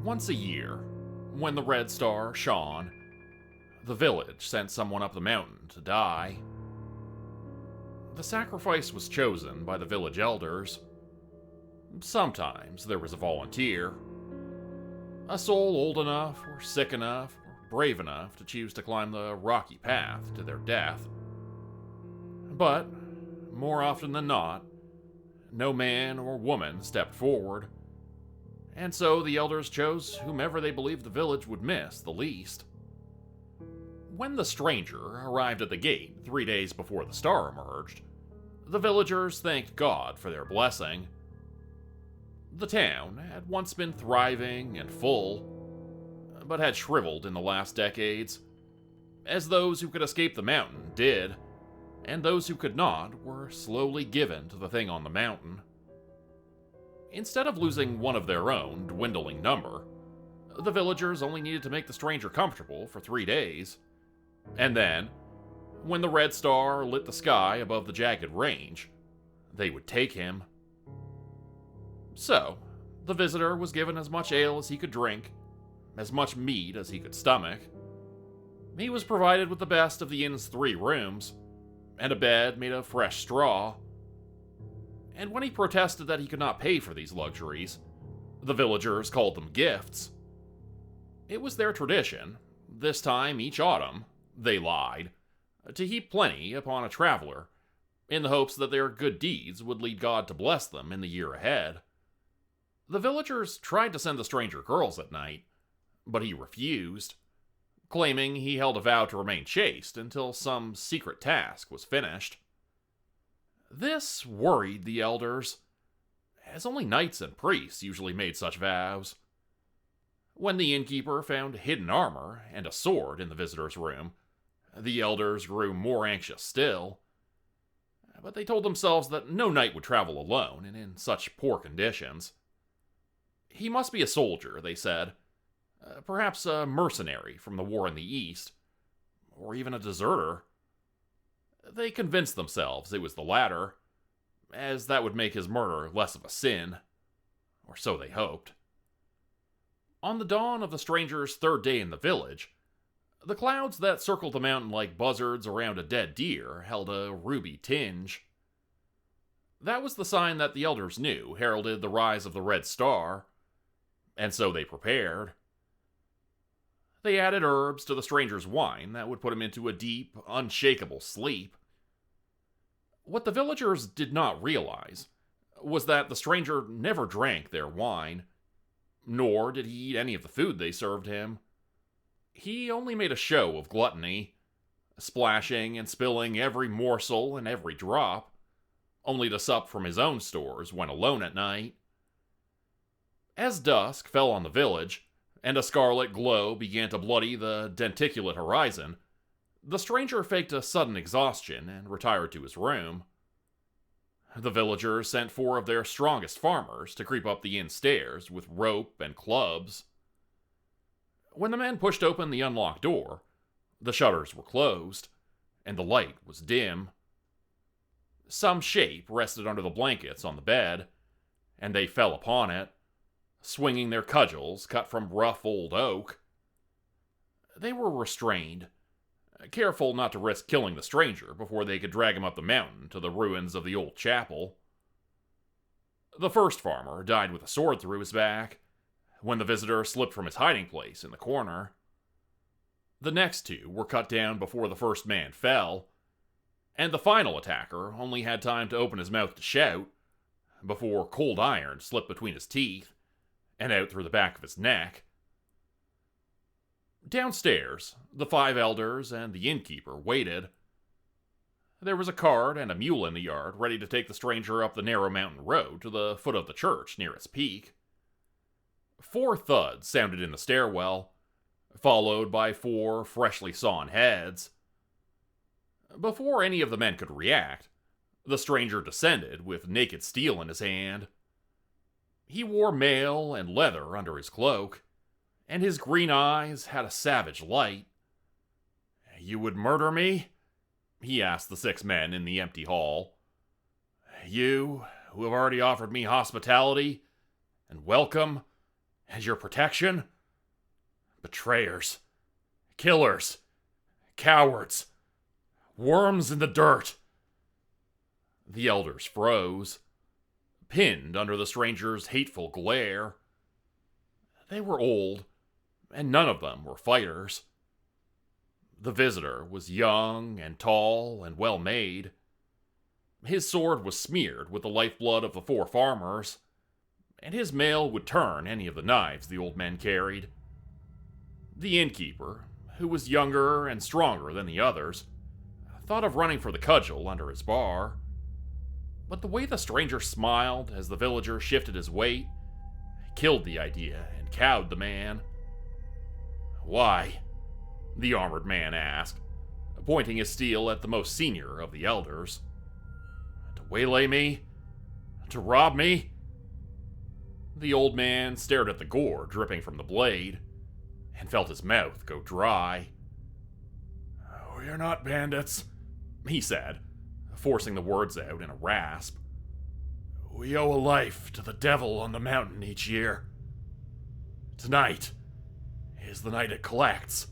Once a year, when the red star shone, the village sent someone up the mountain to die. The sacrifice was chosen by the village elders. Sometimes there was a volunteer, a soul old enough or sick enough or brave enough to choose to climb the rocky path to their death. But, more often than not, no man or woman stepped forward, and so the elders chose whomever they believed the village would miss the least. When the stranger arrived at the gate 3 days before the star emerged, the villagers thanked God for their blessing. The town had once been thriving and full, but had shriveled in the last decades, as those who could escape the mountain did, and those who could not were slowly given to the thing on the mountain. Instead of losing one of their own dwindling number, the villagers only needed to make the stranger comfortable for 3 days, and then, when the red star lit the sky above the jagged range, they would take him. So, the visitor was given as much ale as he could drink, as much meat as he could stomach. He was provided with the best of the inn's 3 rooms, and a bed made of fresh straw. And when he protested that he could not pay for these luxuries, the villagers called them gifts. It was their tradition, this time each autumn, they lied, to heap plenty upon a traveler, in the hopes that their good deeds would lead God to bless them in the year ahead. The villagers tried to send the stranger girls at night, but he refused, claiming he held a vow to remain chaste until some secret task was finished. This worried the elders, as only knights and priests usually made such vows. When the innkeeper found hidden armor and a sword in the visitor's room, the elders grew more anxious still. But they told themselves that no knight would travel alone and in such poor conditions. He must be a soldier, they said, perhaps a mercenary from the war in the East, or even a deserter. They convinced themselves it was the latter, as that would make his murder less of a sin, or so they hoped. On the dawn of the stranger's 3rd day in the village, the clouds that circled the mountain like buzzards around a dead deer held a ruby tinge. That was the sign that the elders knew heralded the rise of the red star, and so they prepared. They added herbs to the stranger's wine that would put him into a deep, unshakable sleep. What the villagers did not realize was that the stranger never drank their wine, nor did he eat any of the food they served him. He only made a show of gluttony, splashing and spilling every morsel and every drop, only to sup from his own stores when alone at night. As dusk fell on the village, and a scarlet glow began to bloody the denticulate horizon, the stranger faked a sudden exhaustion and retired to his room. The villagers sent 4 of their strongest farmers to creep up the inn stairs with rope and clubs. When the men pushed open the unlocked door, the shutters were closed, and the light was dim. Some shape rested under the blankets on the bed, and they fell upon it, swinging their cudgels cut from rough old oak. They were restrained, careful not to risk killing the stranger before they could drag him up the mountain to the ruins of the old chapel. The first farmer died with a sword through his back, when the visitor slipped from his hiding place in the corner. The next 2 were cut down before the first man fell, and the final attacker only had time to open his mouth to shout, before cold iron slipped between his teeth and out through the back of his neck. Downstairs, the 5 elders and the innkeeper waited. There was a cart and a mule in the yard ready to take the stranger up the narrow mountain road to the foot of the church near its peak. 4 thuds sounded in the stairwell, followed by 4 freshly sawn heads. Before any of the men could react, the stranger descended with naked steel in his hand. He wore mail and leather under his cloak, and his green eyes had a savage light. "You would murder me?" he asked the 6 men in the empty hall. "You, who have already offered me hospitality and welcome As your protection? Betrayers. Killers. Cowards. Worms in the dirt. The elders froze, pinned under the stranger's hateful glare. They were old, and none of them were fighters. The visitor was young and tall and well-made. His sword was smeared with the lifeblood of the 4 farmers, and his mail would turn any of the knives the old men carried. The innkeeper, who was younger and stronger than the others, thought of running for the cudgel under his bar. But the way the stranger smiled as the villager shifted his weight killed the idea and cowed the man. "Why?" the armored man asked, pointing his steel at the most senior of the elders. "To waylay me? To rob me?" The old man stared at the gore dripping from the blade and felt his mouth go dry. "We are not bandits," he said, forcing the words out in a rasp. "We owe a life to the devil on the mountain each year. Tonight is the night it collects.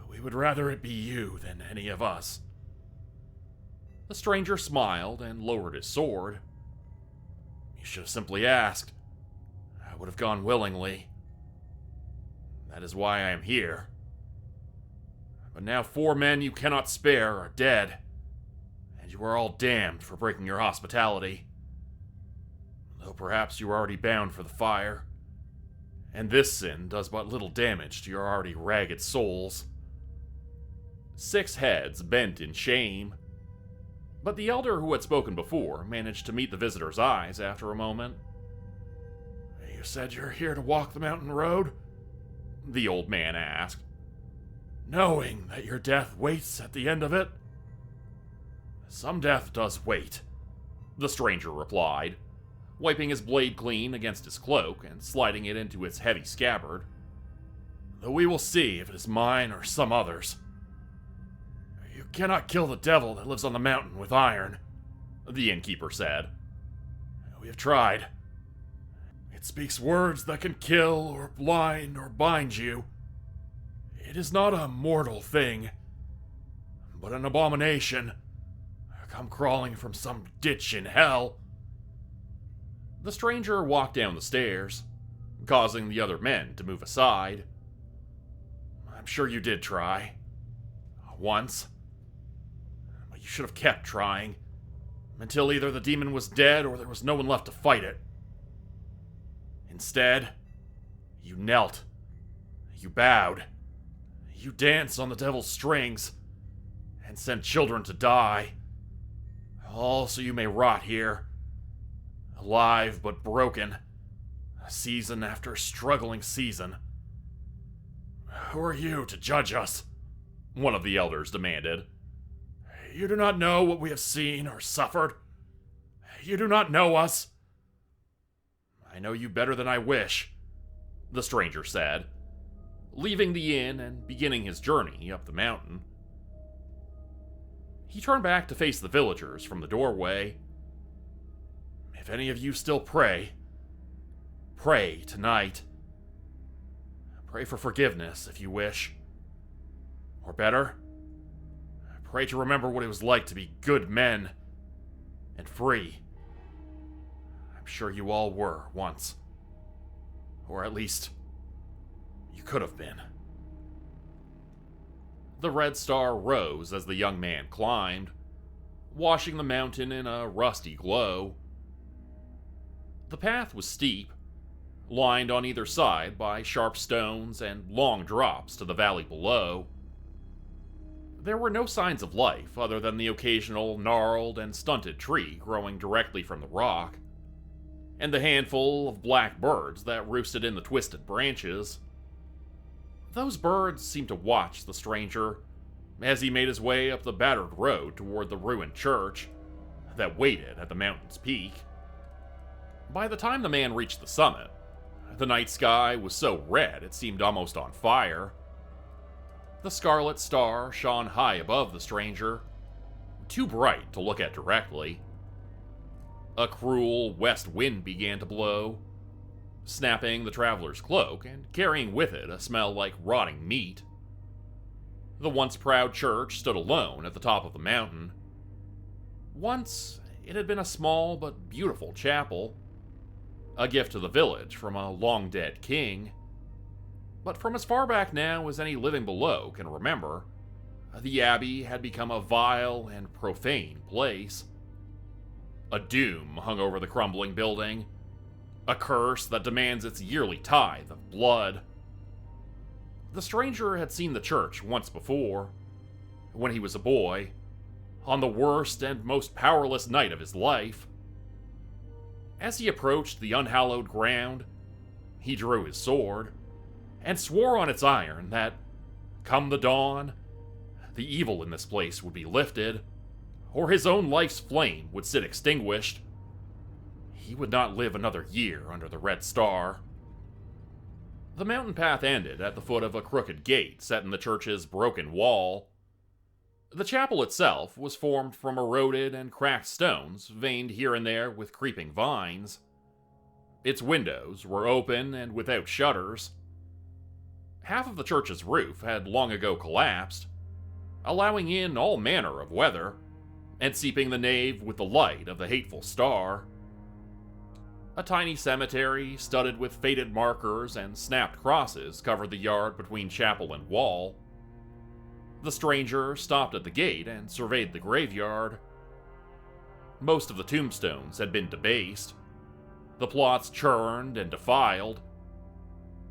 We would rather it be you than any of us." The stranger smiled and lowered his sword. "You should have simply asked. I would have gone willingly. That is why I am here. But now 4 men you cannot spare are dead, and you are all damned for breaking your hospitality. Though perhaps you are already bound for the fire, and this sin does but little damage to your already ragged souls." 6 heads bent in shame, but the elder who had spoken before managed to meet the visitor's eyes after a moment. "You said you're here to walk the mountain road?" the old man asked. "Knowing that your death waits at the end of it?" "Some death does wait," the stranger replied, wiping his blade clean against his cloak and sliding it into its heavy scabbard. "Though we will see if it is mine or some other's. You cannot kill the devil that lives on the mountain with iron," the innkeeper said. "We have tried. It speaks words that can kill or blind or bind you. It is not a mortal thing, but an abomination, come crawling from some ditch in hell." The stranger walked down the stairs, causing the other men to move aside. "I'm sure you did try. Once. But you should have kept trying, until either the demon was dead or there was no one left to fight it. Instead, you knelt. You bowed. You danced on the devil's strings, and sent children to die. All so you may rot here, alive but broken, season after struggling season. Who are you to judge us?" one of the elders demanded. "You do not know what we have seen or suffered. You do not know us." "I know you better than I wish," the stranger said, leaving the inn and beginning his journey up the mountain. He turned back to face the villagers from the doorway. "If any of you still pray, pray tonight. Pray for forgiveness if you wish. Or better, pray to remember what it was like to be good men and free. I'm sure you all were once. Or at least, you could have been." The red star rose as the young man climbed, washing the mountain in a rusty glow. The path was steep, lined on either side by sharp stones and long drops to the valley below. There were no signs of life other than the occasional gnarled and stunted tree growing directly from the rock, and the handful of black birds that roosted in the twisted branches. Those birds seemed to watch the stranger as he made his way up the battered road toward the ruined church that waited at the mountain's peak. By the time the man reached the summit, the night sky was so red it seemed almost on fire. The scarlet star shone high above the stranger, too bright to look at directly. A cruel west wind began to blow, snapping the traveler's cloak and carrying with it a smell like rotting meat. The once proud church stood alone at the top of the mountain. Once, it had been a small but beautiful chapel, a gift to the village from a long-dead king. But from as far back now as any living below can remember, the abbey had become a vile and profane place. A doom hung over the crumbling building, a curse that demands its yearly tithe of blood. The stranger had seen the church once before, when he was a boy, on the worst and most powerless night of his life. As he approached the unhallowed ground, he drew his sword and swore on its iron that, come the dawn, the evil in this place would be lifted, or his own life's flame would sit extinguished. He would not live another year under the Red Star. The mountain path ended at the foot of a crooked gate set in the church's broken wall. The chapel itself was formed from eroded and cracked stones, veined here and there with creeping vines. Its windows were open and without shutters. Half of the church's roof had long ago collapsed, allowing in all manner of weather, and seeping the nave with the light of the hateful star. A tiny cemetery, studded with faded markers and snapped crosses, covered the yard between chapel and wall. The stranger stopped at the gate and surveyed the graveyard. Most of the tombstones had been debased, the plots churned and defiled.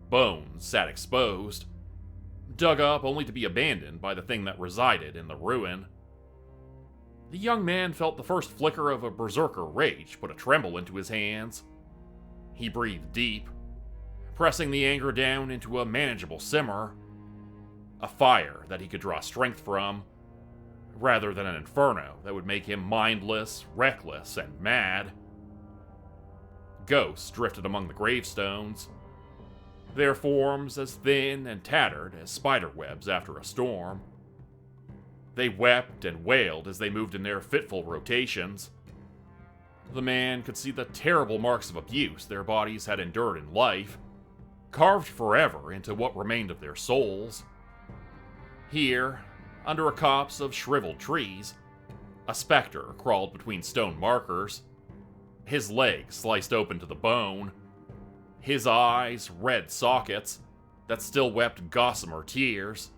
Bones sat exposed, dug up only to be abandoned by the thing that resided in the ruin. The young man felt the first flicker of a berserker rage put a tremble into his hands. He breathed deep, pressing the anger down into a manageable simmer. A fire that he could draw strength from, rather than an inferno that would make him mindless, reckless, and mad. Ghosts drifted among the gravestones, their forms as thin and tattered as spider webs after a storm. They wept and wailed as they moved in their fitful rotations. The man could see the terrible marks of abuse their bodies had endured in life, carved forever into what remained of their souls. Here, under a copse of shriveled trees, a specter crawled between stone markers, his legs sliced open to the bone, his eyes red sockets that still wept gossamer tears.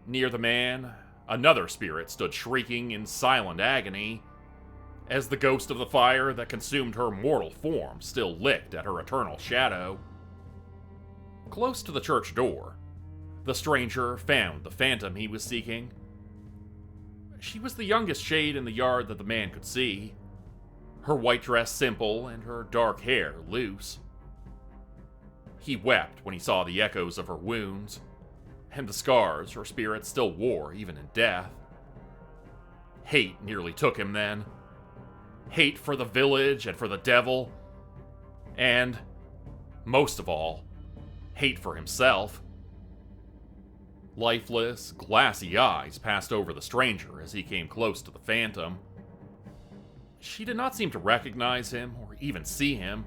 Near the man, another spirit stood shrieking in silent agony, as the ghost of the fire that consumed her mortal form still licked at her eternal shadow. Close to the church door, the stranger found the phantom he was seeking. She was the youngest shade in the yard that the man could see, her white dress simple and her dark hair loose. He wept when he saw the echoes of her wounds, and the scars her spirit still wore even in death. Hate nearly took him then. Hate for the village and for the devil, and, most of all, hate for himself. Lifeless, glassy eyes passed over the stranger as he came close to the phantom. She did not seem to recognize him or even see him,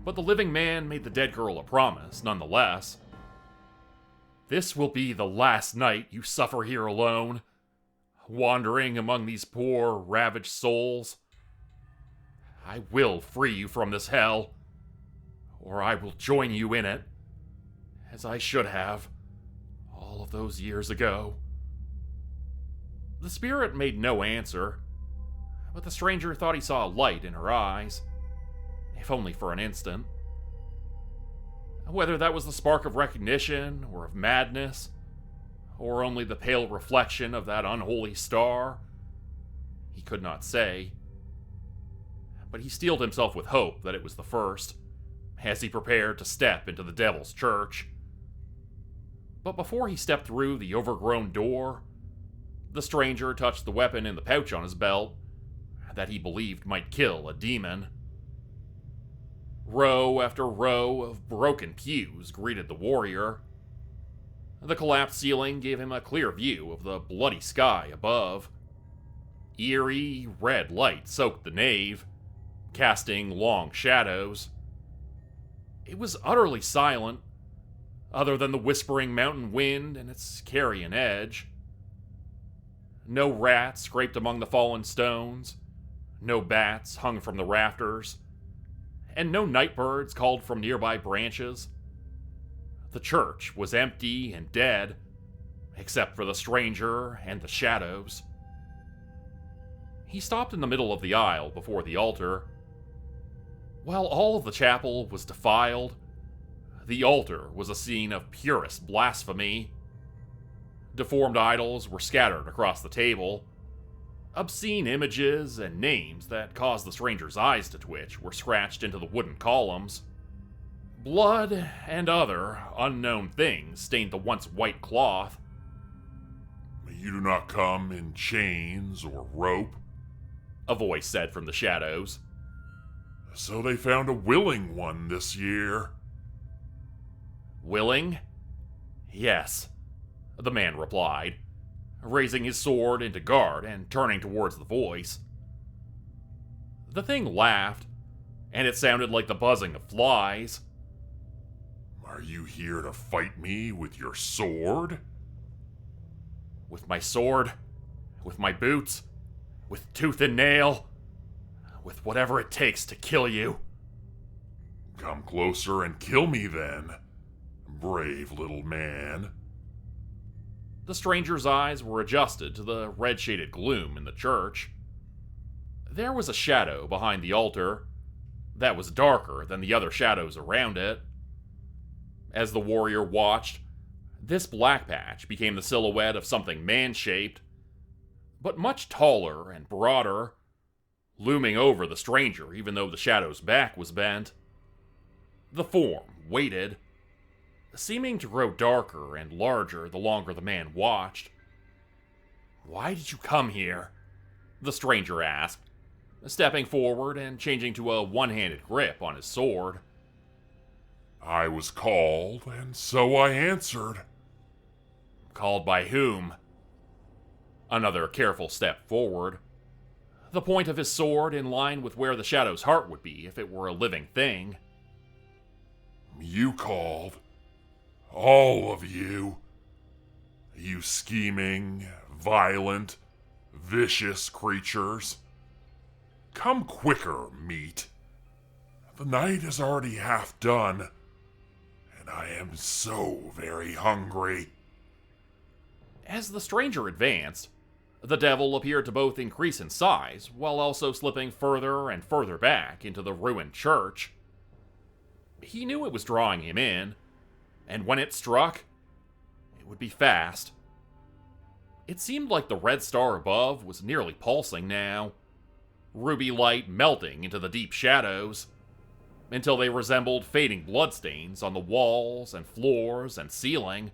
but the living man made the dead girl a promise nonetheless. This will be the last night you suffer here alone, wandering among these poor, ravaged souls. I will free you from this hell, or I will join you in it, as I should have all of those years ago. The spirit made no answer, but the stranger thought he saw a light in her eyes, if only for an instant. Whether that was the spark of recognition or of madness, or only the pale reflection of that unholy star, he could not say. But he steeled himself with hope that it was the first, as he prepared to step into the devil's church. But before he stepped through the overgrown door, the stranger touched the weapon in the pouch on his belt that he believed might kill a demon. Row after row of broken pews greeted the warrior. The collapsed ceiling gave him a clear view of the bloody sky above. Eerie red light soaked the nave, casting long shadows, It was utterly silent, other than the whispering mountain wind and its carrion edge. No rats scraped among the fallen stones, no bats hung from the rafters, and no night birds called from nearby branches. The church was empty and dead, except for the stranger and the shadows. He stopped in the middle of the aisle before the altar. While all of the chapel was defiled, the altar was a scene of purest blasphemy. Deformed idols were scattered across the table. Obscene images and names that caused the stranger's eyes to twitch were scratched into the wooden columns. Blood and other unknown things stained the once white cloth. You do not come in chains or rope, a voice said from the shadows. So they found a willing one this year. Willing? Yes, the man replied, raising his sword into guard and turning towards the voice. The thing laughed, and it sounded like the buzzing of flies. Are you here to fight me with your sword? With my sword, with my boots, with tooth and nail, with whatever it takes to kill you. Come closer and kill me then, brave little man. The stranger's eyes were adjusted to the red-shaded gloom in the church. There was a shadow behind the altar that was darker than the other shadows around it. As the warrior watched, this black patch became the silhouette of something man-shaped, but much taller and broader, looming over the stranger even though the shadow's back was bent. The form waited, seeming to grow darker and larger the longer the man watched. "Why did you come here?" the stranger asked, stepping forward and changing to a one-handed grip on his sword. I was called, and so I answered. Called by whom? Another careful step forward, the point of his sword in line with where the shadow's heart would be if it were a living thing. You called. All of you. You scheming, violent, vicious creatures. Come quicker, meat. The night is already half done, and I am so very hungry. As the stranger advanced, the devil appeared to both increase in size while also slipping further and further back into the ruined church. He knew it was drawing him in, and when it struck, it would be fast. It seemed like the red star above was nearly pulsing now, ruby light melting into the deep shadows, until they resembled fading bloodstains on the walls and floors and ceiling.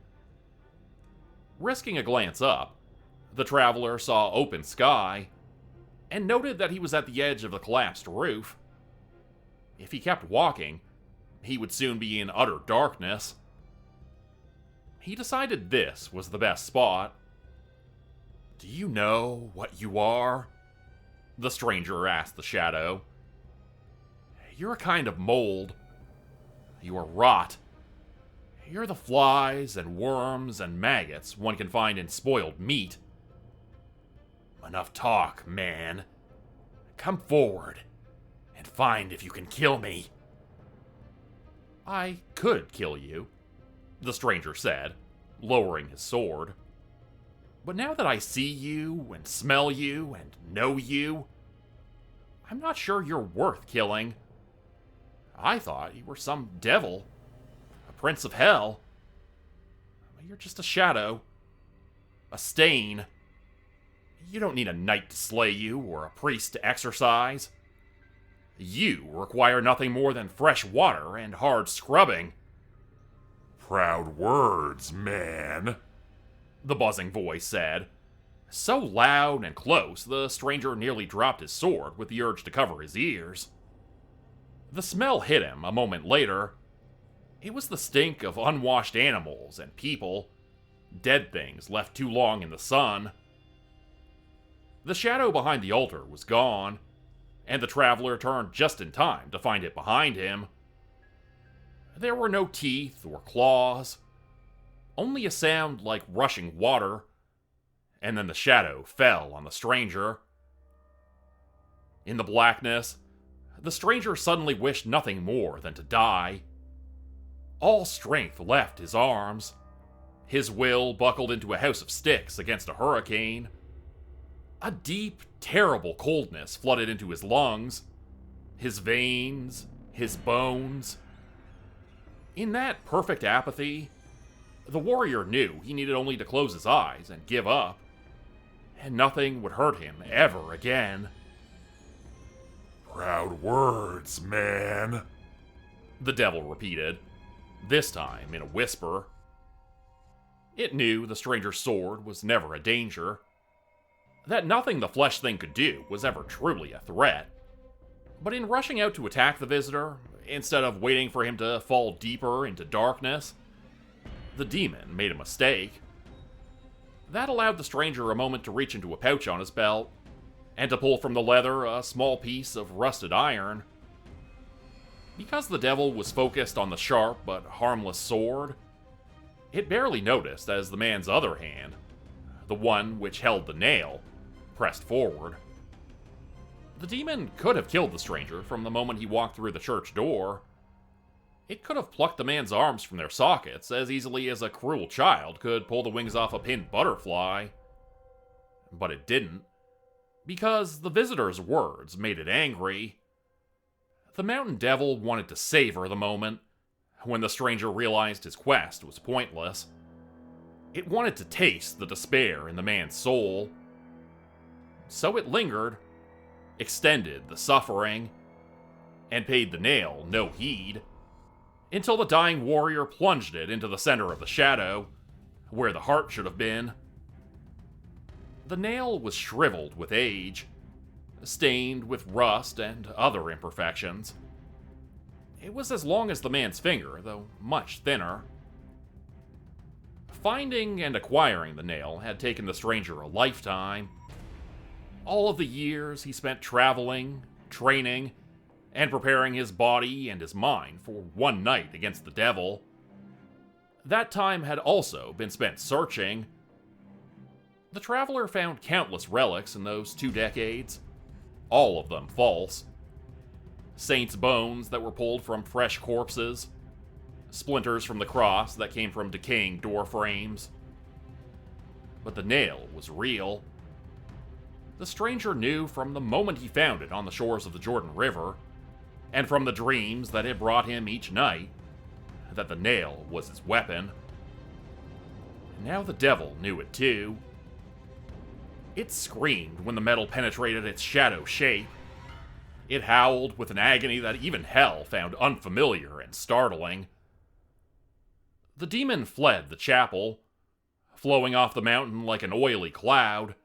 Risking a glance up, the traveler saw open sky, and noted that he was at the edge of the collapsed roof. If he kept walking, he would soon be in utter darkness. He decided this was the best spot. "Do you know what you are?" the stranger asked the shadow. "You're a kind of mold. You are rot. You're the flies and worms and maggots one can find in spoiled meat. Enough talk, man. Come forward and find if you can kill me." "I could kill you," the stranger said, lowering his sword. "But now that I see you and smell you and know you, I'm not sure you're worth killing. I thought you were some devil, a prince of hell. But you're just a shadow, a stain. You don't need a knight to slay you or a priest to exorcise. You require nothing more than fresh water and hard scrubbing." Proud words, man, the buzzing voice said, so loud and close the stranger nearly dropped his sword with the urge to cover his ears. The smell hit him a moment later. It was the stink of unwashed animals and people, dead things left too long in the sun. The shadow behind the altar was gone, and the traveler turned just in time to find it behind him. There were no teeth or claws, only a sound like rushing water, and then the shadow fell on the stranger. In the blackness, the stranger suddenly wished nothing more than to die. All strength left his arms. His will buckled into a house of sticks against a hurricane. A deep, terrible coldness flooded into his lungs, his veins, his bones. In that perfect apathy, the warrior knew he needed only to close his eyes and give up, and nothing would hurt him ever again. Proud words, man, The devil repeated, this time in a whisper. It knew the stranger's sword was never a danger, that nothing the flesh thing could do was ever truly a threat. But in rushing out to attack the visitor, instead of waiting for him to fall deeper into darkness, the demon made a mistake. That allowed the stranger a moment to reach into a pouch on his belt, and to pull from the leather a small piece of rusted iron. Because the devil was focused on the sharp but harmless sword, it barely noticed as the man's other hand, the one which held the nail, pressed forward. The demon could have killed the stranger from the moment he walked through the church door. It could have plucked the man's arms from their sockets as easily as a cruel child could pull the wings off a pinned butterfly. But it didn't, because the visitor's words made it angry. The mountain devil wanted to savor the moment when the stranger realized his quest was pointless. It wanted to taste the despair in the man's soul. So it lingered, extended the suffering, and paid the nail no heed, until the dying warrior plunged it into the center of the shadow, where the heart should have been. The nail was shriveled with age, stained with rust and other imperfections. It was as long as the man's finger, though much thinner. Finding and acquiring the nail had taken the stranger a lifetime. All of the years he spent traveling, training, and preparing his body and his mind for one night against the devil. That time had also been spent searching. The traveler found countless relics in those 2 decades, all of them false. Saints' bones that were pulled from fresh corpses, splinters from the cross that came from decaying door frames. But the nail was real. The stranger knew from the moment he found it on the shores of the Jordan River, and from the dreams that it brought him each night, that the nail was his weapon. And now the devil knew it too. It screamed when the metal penetrated its shadow shape. It howled with an agony that even hell found unfamiliar and startling. The demon fled the chapel, flowing off the mountain like an oily cloud,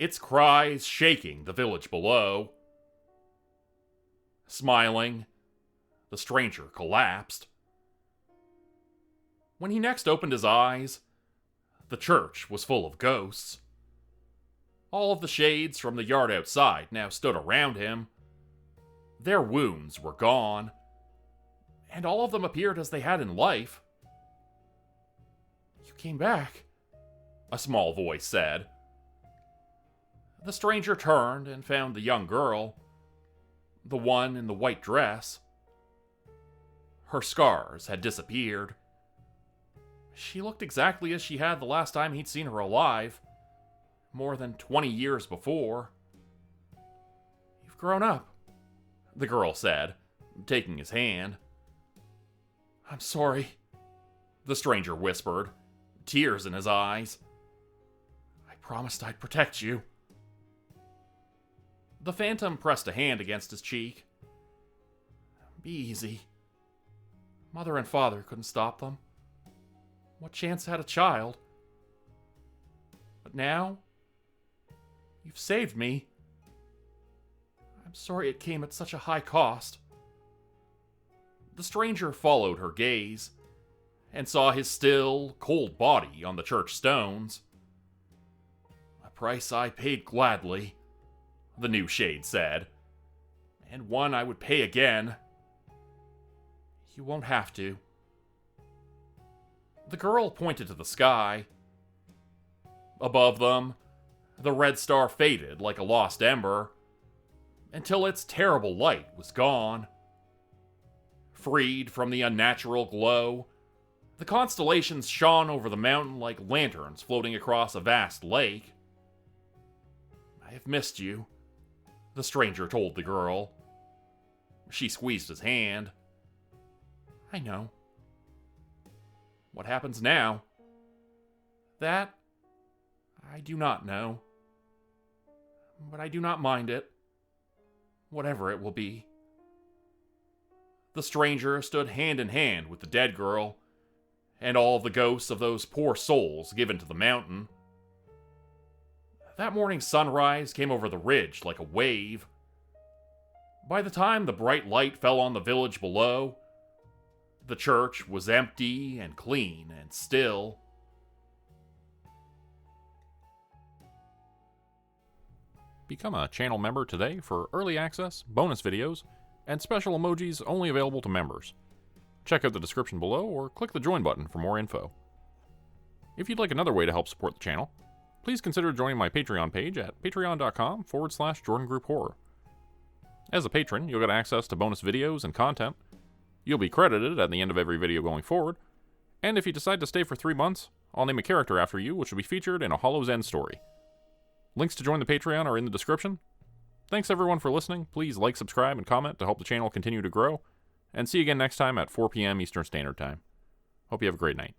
its cries shaking the village below. Smiling, the stranger collapsed. When he next opened his eyes, the church was full of ghosts. All of the shades from the yard outside now stood around him. Their wounds were gone, and all of them appeared as they had in life. "You came back," a small voice said. The stranger turned and found the young girl, the one in the white dress. Her scars had disappeared. She looked exactly as she had the last time he'd seen her alive, more than 20 years before. "You've grown up," the girl said, taking his hand. "I'm sorry," the stranger whispered, tears in his eyes. "I promised I'd protect you." The phantom pressed a hand against his cheek. "Be easy. Mother and father couldn't stop them. What chance had a child? But now, you've saved me. I'm sorry it came at such a high cost." The stranger followed her gaze, and saw his still, cold body on the church stones. "A price I paid gladly," the new shade said, "and one I would pay again. You won't have to. The girl pointed to the sky. Above them, the red star faded like a lost ember, until its terrible light was gone. Freed from the unnatural glow, the constellations shone over the mountain like lanterns floating across a vast lake. I have missed you, the stranger told the girl. She squeezed his hand. I know. What happens now? That I do not know. But I do not mind it, whatever it will be. The stranger stood hand in hand with the dead girl, and all of the ghosts of those poor souls given to the mountain. That morning sunrise came over the ridge like a wave. By the time the bright light fell on the village below, the church was empty and clean and still. Become a channel member today for early access, bonus videos, and special emojis only available to members. Check out the description below or click the join button for more info. If you'd like another way to help support the channel, please consider joining my Patreon page at patreon.com/JordanGroupeHorror. As a patron, you'll get access to bonus videos and content. You'll be credited at the end of every video going forward, and if you decide to stay for 3 months, I'll name a character after you which will be featured in a Hollow's End story. Links to join the Patreon are in the description. Thanks everyone for listening. Please like, subscribe, and comment to help the channel continue to grow. And see you again next time at 4 p.m. Eastern Standard Time. Hope you have a great night.